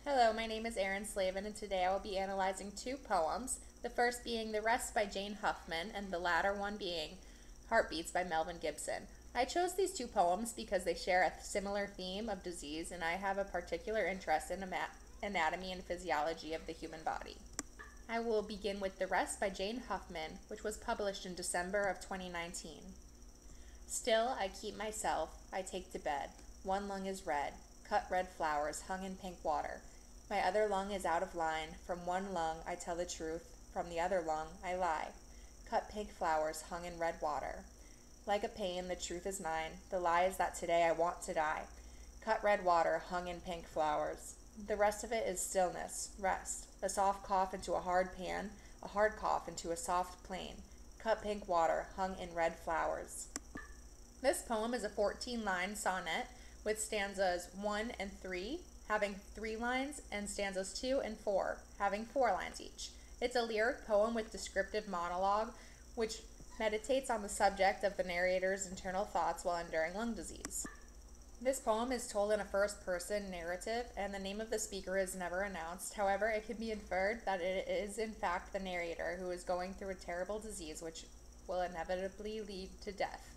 Hello, my name is Erin Slavin, and today I will be analyzing two poems, the first being The Rest by Jane Huffman, and the latter one being Heartbeats by Melvin Dixon. I chose these two poems because they share a similar theme of disease, and I have a particular interest in anatomy and physiology of the human body. I will begin with The Rest by Jane Huffman, which was published in December of 2019. Still, I keep myself, I take to bed. One lung is red, cut red flowers hung in pink water. My other lung is out of line. From one lung I tell the truth, from the other lung I lie. Cut pink flowers hung in red water. Like a pain, the truth is mine. The lie is that today I want to die. Cut red water hung in pink flowers. The rest of it is stillness, rest. A soft cough into a hard pan, a hard cough into a soft plain. Cut pink water hung in red flowers. This poem is a 14-line sonnet with stanzas 1 and 3 having 3 lines and stanzas 2 and 4 having 4 lines each. It's a lyric poem with descriptive monologue which meditates on the subject of the narrator's internal thoughts while enduring lung disease. This poem is told in a first-person narrative, and the name of the speaker is never announced. However, it can be inferred that it is in fact the narrator who is going through a terrible disease which will inevitably lead to death.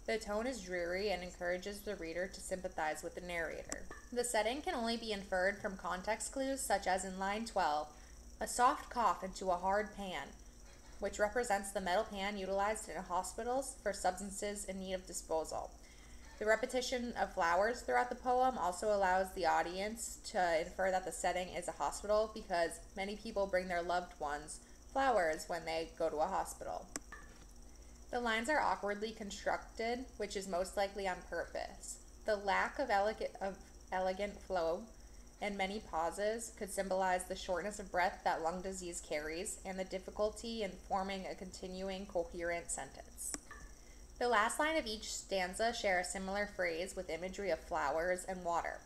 The tone is dreary and encourages the reader to sympathize with the narrator. The setting can only be inferred from context clues such as in line 12, a soft cough into a hard pan, which represents the metal pan utilized in hospitals for substances in need of disposal. The repetition of flowers throughout the poem also allows the audience to infer that the setting is a hospital because many people bring their loved ones flowers when they go to a hospital. The lines are awkwardly constructed, which is most likely on purpose. The lack of elegant flow and many pauses could symbolize the shortness of breath that lung disease carries and the difficulty in forming a continuing coherent sentence. The last line of each stanza share a similar phrase with imagery of flowers and water.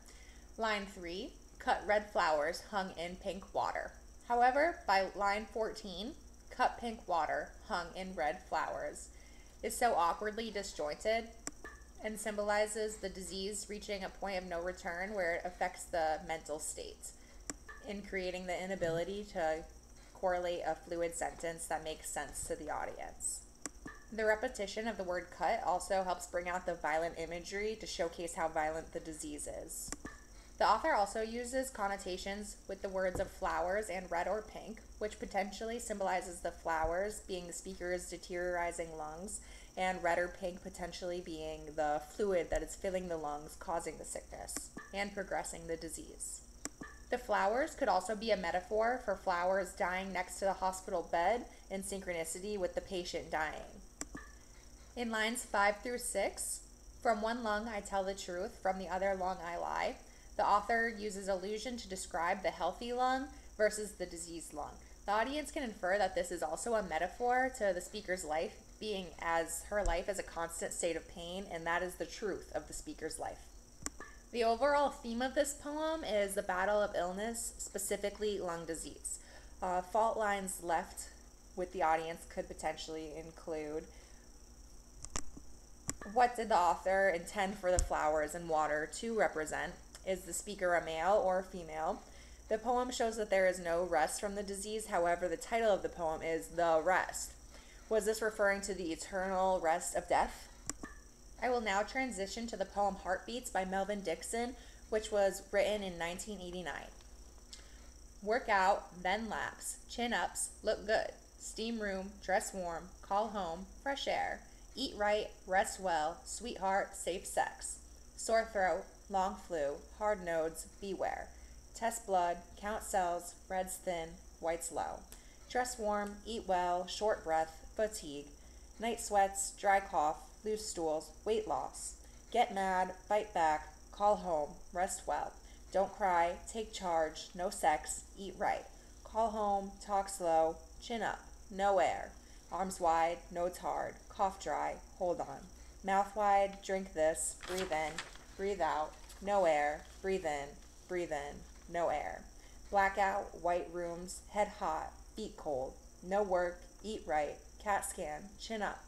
Line 3, cut red flowers hung in pink water. However, by line 14, cut pink water hung in red flowers is so awkwardly disjointed and symbolizes the disease reaching a point of no return where it affects the mental state in creating the inability to correlate a fluid sentence that makes sense to the audience. The repetition of the word cut also helps bring out the violent imagery to showcase how violent the disease is. The author also uses connotations with the words of flowers and red or pink, which potentially symbolizes the flowers being the speaker's deteriorating lungs, and red or pink potentially being the fluid that is filling the lungs, causing the sickness, and progressing the disease. The flowers could also be a metaphor for flowers dying next to the hospital bed in synchronicity with the patient dying. In lines 5 through 6, from one lung I tell the truth, from the other lung I lie, the author uses allusion to describe the healthy lung versus the diseased lung. The audience can infer that this is also a metaphor to the speaker's life, being as her life is a constant state of pain, and that is the truth of the speaker's life. The overall theme of this poem is the battle of illness, specifically lung disease. Fault lines left with the audience could potentially include: what did the author intend for the flowers and water to represent? Is the speaker a male or a female? The poem shows that there is no rest from the disease. However, the title of the poem is The Rest. Was this referring to the eternal rest of death? I will now transition to the poem Heartbeats by Melvin Dixon, which was written in 1989. Work out, then laps, chin ups, look good, steam room, dress warm, call home, fresh air, eat right, rest well, sweetheart, safe sex, sore throat, long flu, hard nodes, beware, test blood, count cells, red's thin, white's low, dress warm, eat well, short breath, fatigue, night sweats, dry cough, loose stools, weight loss, get mad, fight back, call home, rest well, don't cry, take charge, no sex, eat right, call home, talk slow, chin up, no air, arms wide, nodes hard, cough dry, hold on, mouth wide, drink this, breathe in, breathe out, no air, breathe in, no air, blackout, white rooms, head hot, feet cold, no work, eat right, CAT scan, chin up,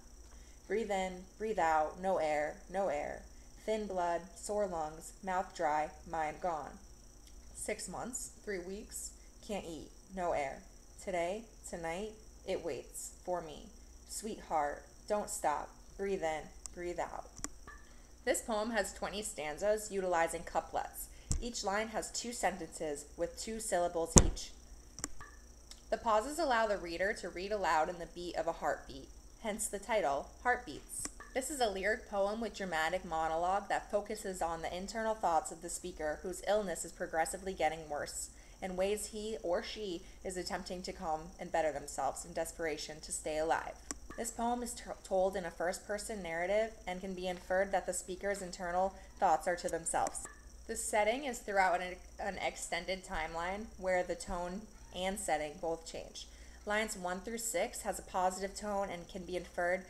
breathe in, breathe out, no air, thin blood, sore lungs, mouth dry, mind gone. 6 months, 3 weeks, can't eat, no air. Today, tonight, it waits for me. Sweetheart, don't stop. Breathe in, breathe out. This poem has 20 stanzas utilizing couplets. Each line has 2 sentences with 2 syllables each. The pauses allow the reader to read aloud in the beat of a heartbeat, hence the title, Heartbeats. This is a lyric poem with dramatic monologue that focuses on the internal thoughts of the speaker whose illness is progressively getting worse, and ways he or she is attempting to calm and better themselves in desperation to stay alive. This poem is told in a first-person narrative and can be inferred that the speaker's internal thoughts are to themselves. The setting is throughout an extended timeline where the tone and setting both change. Lines 1 through 6 has a positive tone and can be inferred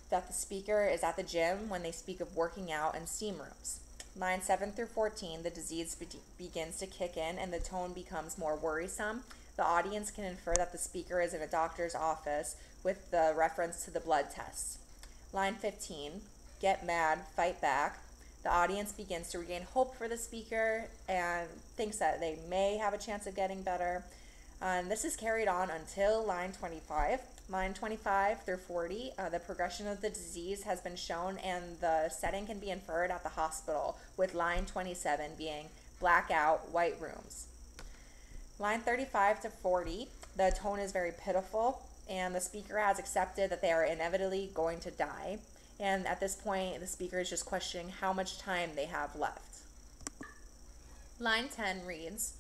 that the speaker is at the gym when they speak of working out and steam rooms. Lines 7 through 14, the disease begins to kick in and the tone becomes more worrisome. The audience can infer that the speaker is in a doctor's office with the reference to the blood tests. Line 15, get mad, fight back. The audience begins to regain hope for the speaker and thinks that they may have a chance of getting better. And this is carried on until line 25. Line 25 through 40, the progression of the disease has been shown and the setting can be inferred at the hospital, with line 27 being blackout, white rooms. Line 35 to 40, the tone is very pitiful and the speaker has accepted that they are inevitably going to die. And at this point, the speaker is just questioning how much time they have left. Line 10 reads,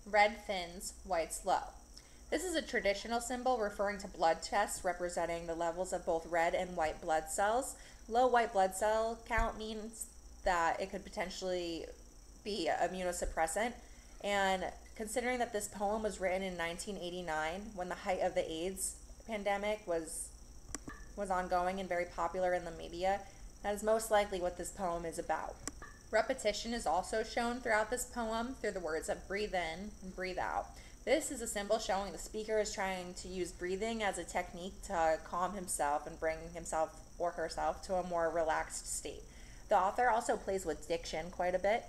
red thins, white's low. This is a traditional symbol referring to blood tests representing the levels of both red and white blood cells. Low white blood cell count means that it could potentially be immunosuppressant. And considering that this poem was written in 1989, when the height of the AIDS pandemic was ongoing and very popular in the media, that is most likely what this poem is about. Repetition is also shown throughout this poem through the words of breathe in and breathe out. This is a symbol showing the speaker is trying to use breathing as a technique to calm himself and bring himself or herself to a more relaxed state. The author also plays with diction quite a bit,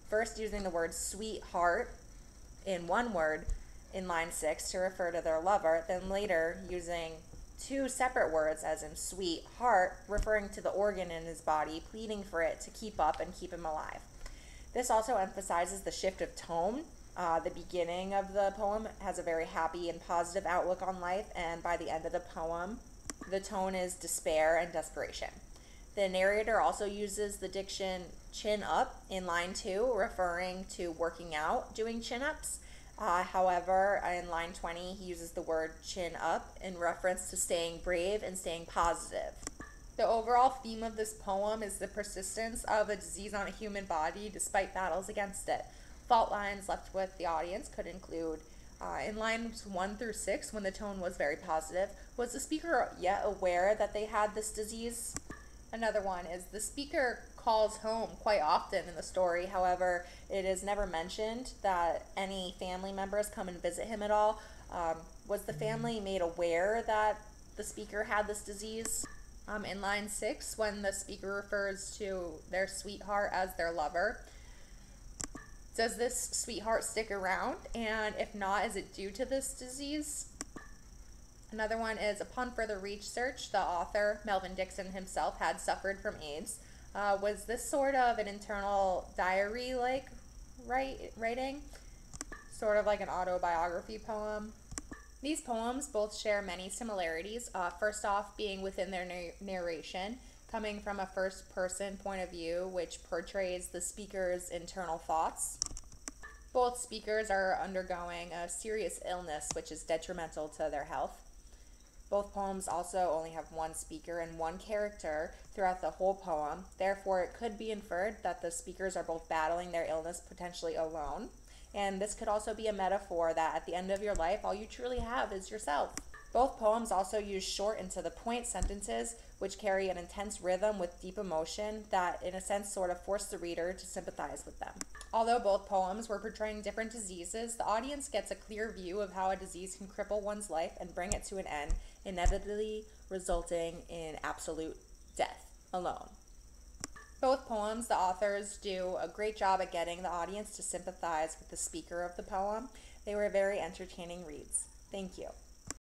first using the word sweetheart in one word in line 6 to refer to their lover, then later using 2 separate words as in sweetheart, referring to the organ in his body, pleading for it to keep up and keep him alive. This also emphasizes the shift of tone. The beginning of the poem has a very happy and positive outlook on life, and by the end of the poem, the tone is despair and desperation. The narrator also uses the diction chin up in line 2, referring to working out, doing chin-ups. However, in line 20, he uses the word chin up in reference to staying brave and staying positive. The overall theme of this poem is the persistence of a disease on a human body despite battles against it. Fault lines left with the audience could include, in lines 1 through 6, when the tone was very positive, was the speaker yet aware that they had this disease? Another one is the speaker calls home quite often in the story. However, it is never mentioned that any family members come and visit him at all. Was the family made aware that the speaker had this disease? In line 6, when the speaker refers to their sweetheart as their lover, does this sweetheart stick around? And if not, is it due to this disease? Another one is, upon further research, the author, Melvin Dixon himself, had suffered from AIDS. Was this sort of an internal diary-like writing? Sort of like an autobiography poem? These poems both share many similarities. First off, being within their narration, coming from a first-person point of view, which portrays the speaker's internal thoughts. Both speakers are undergoing a serious illness, which is detrimental to their health. Both poems also only have one speaker and one character throughout the whole poem. Therefore, it could be inferred that the speakers are both battling their illness potentially alone. And this could also be a metaphor that at the end of your life, all you truly have is yourself. Both poems also use short and to the point sentences, which carry an intense rhythm with deep emotion that, in a sense, sort of force the reader to sympathize with them. Although both poems were portraying different diseases, the audience gets a clear view of how a disease can cripple one's life and bring it to an end, inevitably resulting in absolute death alone. Both poems, the authors do a great job at getting the audience to sympathize with the speaker of the poem. They were very entertaining reads. Thank you.